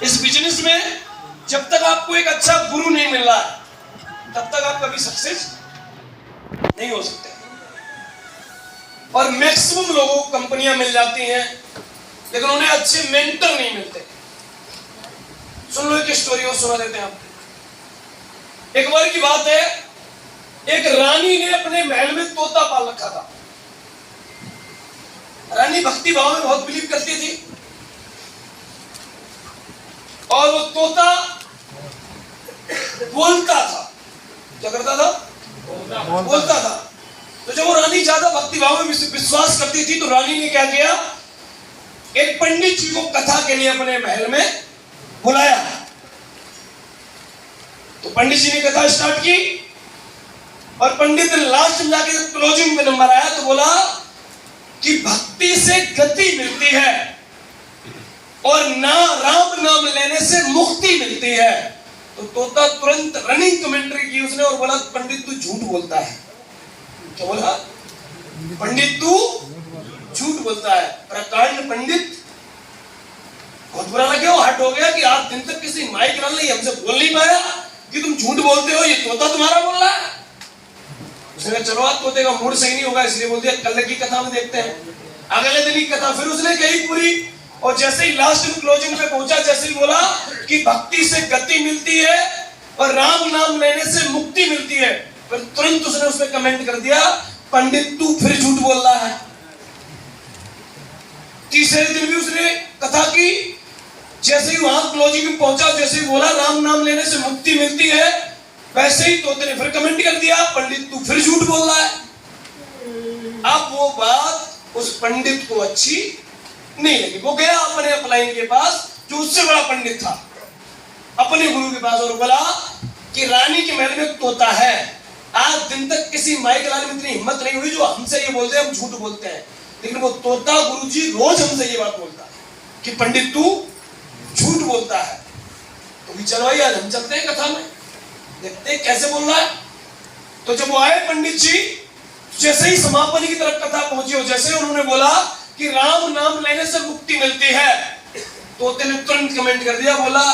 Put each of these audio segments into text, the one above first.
इस बिजनेस में जब तक आपको एक अच्छा गुरु नहीं मिल रहा है तब तक आप कभी सक्सेस नहीं हो सकते। और मैक्सिमम लोगों को कंपनियां मिल जाती हैं लेकिन उन्हें अच्छे मेंटर नहीं मिलते। सुन लो एक स्टोरी और सुना देते हैं आपको। एक बार की बात है, एक रानी ने अपने महल में तोता पाल रखा था। रानी भक्ति भाव में बहुत बिलीव करती थी और वो तोता बोलता था। क्या करता था? बोलता था। तो जब वो रानी ज्यादा भक्ति भाव में विश्वास करती थी तो रानी ने क्या किया, एक पंडित जी को कथा के लिए अपने महल में बुलाया। तो पंडित जी ने कथा स्टार्ट की और पंडित ने लास्ट में जाके क्लोजिंग में नंबर आया तो बोला कि भक्ति से गति मिलती है और ना राम नाम लेने से मुक्ति मिलती है। तो तोता तुरंत रनिंग कमेंट्री की उसने और बोला पंडित तू झूठ बोलता है। क्या बोला? पंडित तू झूठ बोलता है। प्रकांड पंडित बहुत बुरा लगे, वो हट हो गया कि आज दिन तक किसी माइक नहीं हमसे बोल नहीं पाया कि तुम झूठ बोलते हो, ये तोता तुम्हारा बोल रहा है। उसने चलो आज तोते का मूड सही नहीं होगा इसलिए बोल दिया कल की कथा में देखते हैं। अगले दिन की कथा फिर उसने कही पूरी और जैसे ही लास्ट में क्लोजिंग पे पहुंचा जैसे ही बोला कि भक्ति से गति मिलती है और राम नाम लेने से मुक्ति मिलती है, फिर तुरंत उसने उसमें कमेंट कर दिया पंडित तू फिर झूठ बोल रहा है। तीसरे दिन भी उसने कथा की, जैसे ही वहां क्लोजिंग में पहुंचा जैसे ही बोला राम नाम लेने से मुक्ति मिलती है, वैसे ही तोते ने फिर कमेंट कर दिया पंडित तू फिर झूठ बोल रहा है। अब वो बात उस पंडित को अच्छी नहीं लगी। वो गया अपने अपलाइन के पास जो उससे बड़ा पंडित था, अपने गुरु के पास, और बोला कि रानी के महल में तोता है, आज दिन तक किसी माइक लाने में इतनी हिम्मत नहीं हुई जो हमसे ये बोलते हैं हम झूठ बोलते हैं, लेकिन वो तोता गुरुजी रोज हमसे ये बात बोलता है कि पंडित तू झूठ बोलता है। तो भी चलो आज हम चलते हैं कथा में, देखते हैं कैसे बोल रहा है। तो जब वो आए पंडित जी, जैसे ही समापन की तरफ कथा पहुंची और जैसे ही उन्होंने बोला कि राम नाम लेने से मुक्ति मिलती है, तोते ने तुरंत कमेंट कर दिया, बोला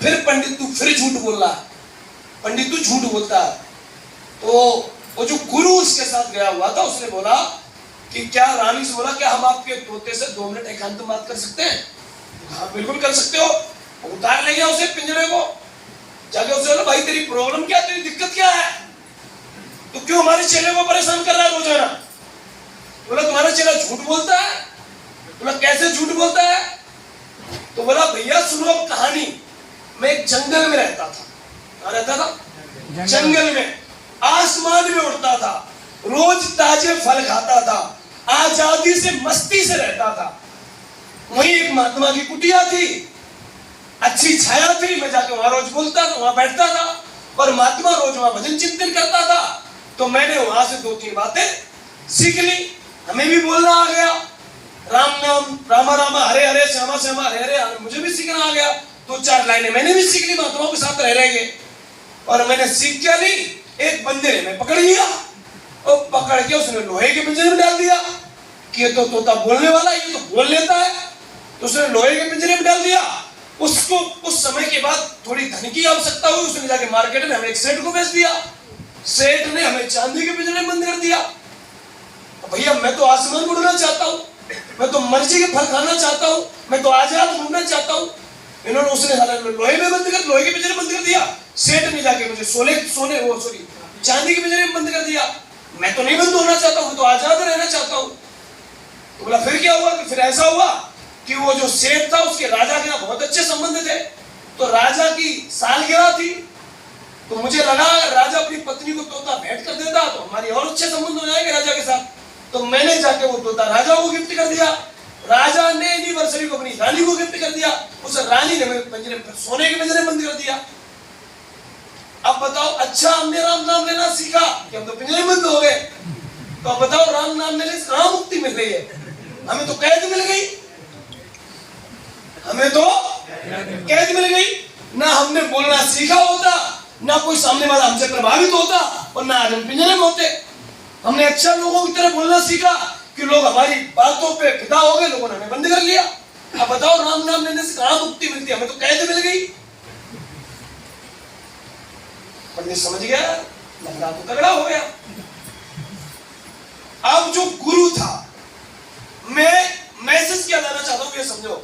फिर पंडित तू फिर झूठ बोल रहा है, पंडित तू झूठ बोलता है। तो वो जो गुरु उसके साथ गया हुआ था उसने बोला कि क्या, रानी से बोला क्या हम आपके तोते से 2 मिनट एकांत बात कर सकते हैं? हाँ बिल्कुल कर सकते हो। उतार ले गया उसे पिंजरे को, जाके उसे बोला भाई तेरी प्रॉब्लम क्या, तेरी दिक्कत क्या है, तो क्यों हमारे चेले को परेशान कर रहा है रोजाना? बोला तुम्हारा चेला झूठ बोलता है। बोला कैसे झूठ बोलता है? तो बोला भैया सुनो कहानी, मैं एक जंगल में रहता था। कहाँ रहता था? जंगल में। आसमान में उड़ता था, रोज ताजे फल खाता था, आजादी से मस्ती से रहता था। वहीं एक महात्मा की कुटिया थी, अच्छी छाया थी, मैं जाके वहां रोज बोलता था, वहां बैठता था और महात्मा रोज वहां भजन चिंतन करता था। तो मैंने वहां से 2-3 बातें सीख ली, हमें भी बोलना आ गया, राम नाम रामा रामा हरे हरे श्यामा श्यामा हरे हरे मुझे भी सीखना आ गया। 2-4 लाइनें मैंने भी सीख ली महात्माओं के साथ रह रहे और मैंने सीख क्या ली, एक बंदे ने मैं पकड़ लिया और पकड़ के उसने लोहे के पिंजरे में डाल दिया कि ये तो तोता बोलने वाला, ये तो बोल लेता है। तो उसने लोहे के पिंजरे में डाल दिया। उसको उस समय के बाद थोड़ी धन की आवश्यकता हुई, उसने जाके मार्केट में हमें एक सेठ को बेच दिया, सेठ ने हमें चांदी के पिंजरे में बंद कर दिया। भैया मैं तो आसमान में उड़ना चाहता हूँ, मैं तो मर्जी के फल खाना चाहता हूँ, मैं तो आजाद घूमना चाहता हूँ। इन्होंने उसने लोहे में बंद कर, लोहे के पिंजरे में बंद कर दिया। सेठ ने जाके मुझे चांदी के पिंजरे में बंद कर दिया। मैं तो नहीं बंद होना चाहता हूँ, तो आजाद रहना चाहता हूँ। तो बोला फिर क्या हुआ? फिर ऐसा हुआ कि वो जो सेठ था उसके राजा के बहुत अच्छे संबंध थे, तो राजा की सालगिरह थी, तो मुझे लगा अगर राजा अपनी पत्नी को तोता भेंट कर देता तो हमारी और अच्छे संबंध हो जाएंगे राजा के साथ। तो मैंने जाके वो तोता राजा को गिफ्ट कर दिया। राजा ने एनिवर्सरी को अपनी रानी को गिफ्ट कर दिया। उस रानी ने मेरे पिंजरे में सोने के पिंजरे बंद कर दिया। अब बताओ, अच्छा हमने राम नाम लेना सीखा कि हम तो पिंजरे बंद हो गए, तो अब बताओ राम नाम लेने से कहां मुक्ति मिल रही है? हमें तो कैद मिल गई, हमें तो कैद मिल गई। ना हमने बोलना सीखा होता, ना कोई सामने वाला हमसे प्रभावित होता और ना आज हम पिंजरे में होते। हमने अच्छा लोगों की तरह बोलना सीखा कि लोग हमारी बातों पे फिदा हो गए, लोगों ने हमें बंद कर लिया। अब बताओ राम नाम लेने से कहां मुक्ति मिलती है? हमें तो कैद मिल गई। पंडित समझ गया, लंगड़ा तो तगड़ा हो गया। अब जो गुरु था, मैं मैसेज क्या लाना चाहता हूं ये समझो।